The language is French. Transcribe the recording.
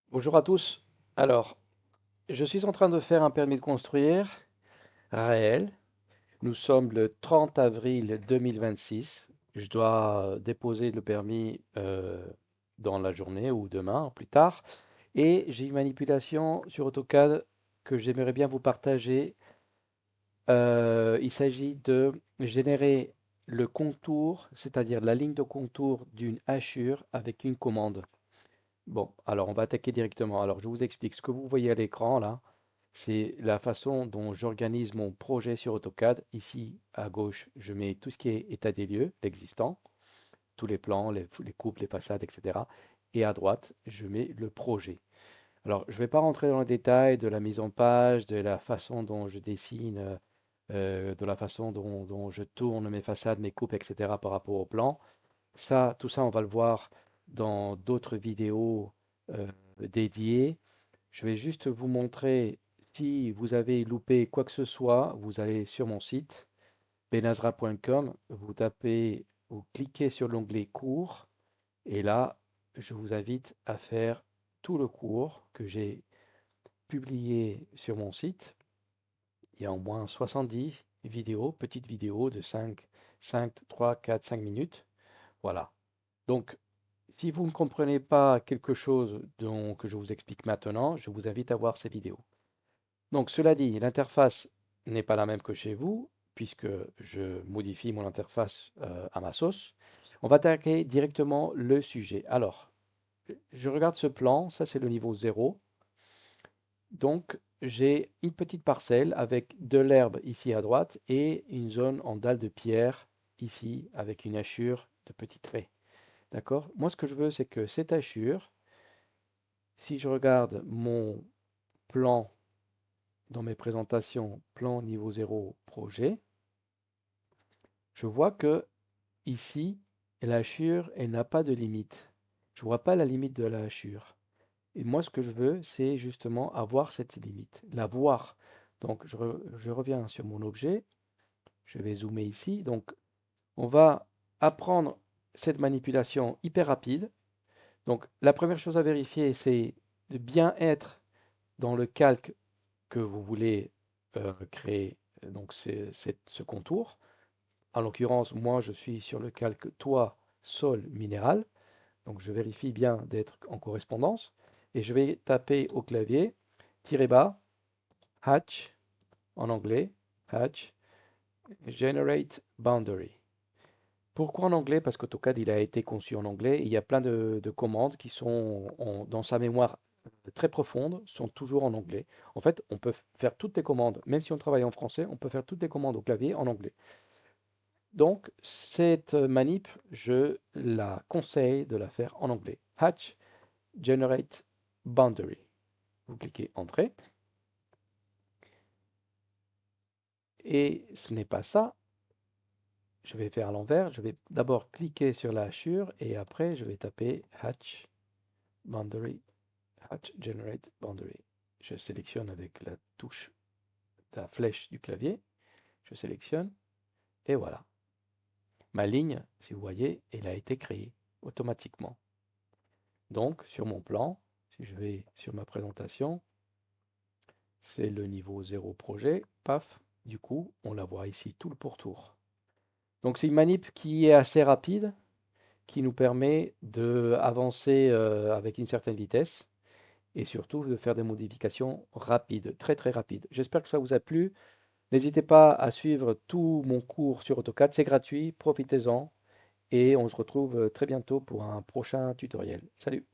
Bonjour à tous. Alors, je suis en train de faire un permis de construire réel. Nous sommes le 30 avril 2026. Je dois déposer le permis dans la journée ou demain, plus tard. Et j'ai une manipulation sur AutoCAD que j'aimerais bien vous partager. Il s'agit de générer le contour, c'est-à-dire la ligne de contour d'une hachure avec une commande. Bon, alors on va attaquer directement. Alors je vous explique. Ce que vous voyez à l'écran là, c'est la façon dont j'organise mon projet sur AutoCAD. Ici à gauche, je mets tout ce qui est état des lieux, l'existant, tous les plans, les coupes, les façades, etc. Et à droite, je mets le projet. Alors je ne vais pas rentrer dans le détail de la mise en page, de la façon dont je dessine, de la façon dont je tourne mes façades, mes coupes, etc. par rapport au plan. Ça, tout ça, on va le voir dans d'autres vidéos dédiées. Je vais juste vous montrer, si vous avez loupé quoi que ce soit, vous allez sur mon site benazra.com, vous cliquez sur l'onglet cours, et là, je vous invite à faire tout le cours que j'ai publié sur mon site. Il y a au moins 70 vidéos, petites vidéos de 5, 3, 4, 5 minutes. Voilà. Donc, si vous ne comprenez pas quelque chose que je vous explique maintenant, je vous invite à voir ces vidéos. Donc, cela dit, l'interface n'est pas la même que chez vous, puisque je modifie mon interface à ma sauce. On va attaquer directement le sujet. Alors, je regarde ce plan, ça c'est le niveau 0. Donc, j'ai une petite parcelle avec de l'herbe ici à droite et une zone en dalle de pierre ici avec une hachure de petits traits. D'accord? Moi, ce que je veux, c'est que cette hachure, si je regarde mon plan dans mes présentations, plan niveau 0 projet, je vois que ici, la hachure, elle n'a pas de limite. Je ne vois pas la limite de la hachure. Et moi, ce que je veux, c'est justement avoir cette limite, la voir. Donc, je reviens sur mon objet, je vais zoomer ici. Donc, on va apprendre cette manipulation hyper rapide. Donc, la première chose à vérifier, c'est de bien être dans le calque que vous voulez créer. Donc, ce contour. En l'occurrence, moi, je suis sur le calque toit, sol, minéral. Donc, je vérifie bien d'être en correspondance. Et je vais taper au clavier, tirer bas, hatch, en anglais, hatch, generate boundary. Pourquoi en anglais? Parce qu'AutoCAD, il a été conçu en anglais et il y a plein de commandes qui sont dans sa mémoire très profonde, sont toujours en anglais. En fait, on peut faire toutes les commandes, même si on travaille en français, on peut faire toutes les commandes au clavier en anglais. Donc, cette manip, je la conseille de la faire en anglais. Hatch, generate boundary. Vous cliquez Entrée. Et ce n'est pas ça. Je vais faire à l'envers. Je vais d'abord cliquer sur la hachure et après, je vais taper Hatch boundary. Hatch generate boundary. Je sélectionne avec la touche, la flèche du clavier. Je sélectionne et voilà. Ma ligne, si vous voyez, elle a été créée automatiquement. Donc, sur mon plan, si je vais sur ma présentation, c'est le niveau 0 projet. Paf, du coup, on la voit ici tout le pourtour. Donc, c'est une manip qui est assez rapide, qui nous permet d'avancer avec une certaine vitesse et surtout de faire des modifications rapides, très très rapides. J'espère que ça vous a plu. N'hésitez pas à suivre tout mon cours sur AutoCAD, c'est gratuit, profitez-en et on se retrouve très bientôt pour un prochain tutoriel. Salut!